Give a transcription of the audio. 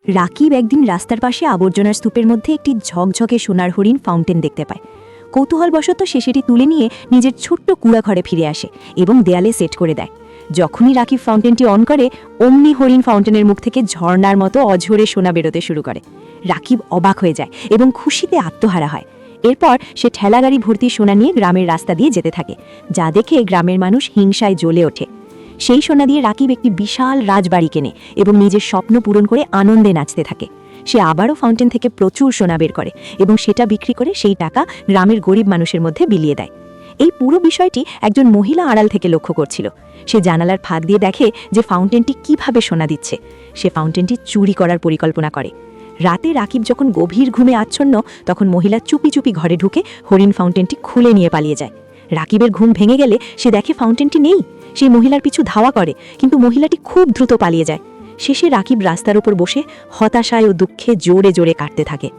রাকিব একদিন রাস্তার পাশে আবর্জনার স্তূপের মধ্যে একটি ঝকঝকে সোনার হরিণ ফাউন্টেন দেখতে পায়। কৌতূহলবশত সে সেটি তুলে নিয়ে নিজের ছোট্ট কুড়াঘরে ফিরে আসে এবং দেয়ালে সেট করে দেয়। যখনই রাকিব ফাউন্টেনটি অন করে, অমনি হরিণ ফাউন্টেনের মুখ থেকে ঝর্ণার মতো অঝরে সোনা বেরোতে শুরু করে। রাকিব অবাক হয়ে যায় এবং খুশিতে আত্মহারা হয়। এরপর সে ঠেলাগাড়ি ভর্তি সোনা নিয়ে গ্রামের রাস্তা দিয়ে যেতে থাকে, যা দেখে গ্রামের মানুষ হিংসায় জ্বলে ওঠে। সেই সোনা দিয়ে রাকিব একটি বিশাল রাজবাড়ি কেনে এবং নিজের স্বপ্ন পূরণ করে আনন্দে নাচতে থাকে। সে আবারও ফাউন্টেন থেকে প্রচুর সোনা বের করে এবং সেটা বিক্রি করে সেই টাকা গ্রামের গরিব মানুষের মধ্যে বিলিয়ে দেয়। এই পুরো বিষয়টি একজন মহিলা আড়াল থেকে লক্ষ্য করছিল। সে জানালার ফাঁক দিয়ে দেখে যে ফাউন্টেনটি কিভাবে সোনা দিচ্ছে। সে ফাউন্টেনটি চুরি করার পরিকল্পনা করে। রাতে রাকিব যখন গভীর ঘুমে আচ্ছন্ন, তখন মহিলা চুপি চুপি ঘরে ঢুকে হরিণ ফাউন্টেনটি খুলে নিয়ে পালিয়ে যায়। রাকিবের ঘুম ভেঙে গেলে সে দেখে ফাউন্টেনটি নেই। সেই মহিলার পিছু ধাওয়া করে, কিন্তু মহিলাটি খুব দ্রুত পালিয়ে যায়। শেষে রাকিব রাস্তার উপর বসে হতাশায় ও দুঃখে জোরে জোরে কাটতে থাকে।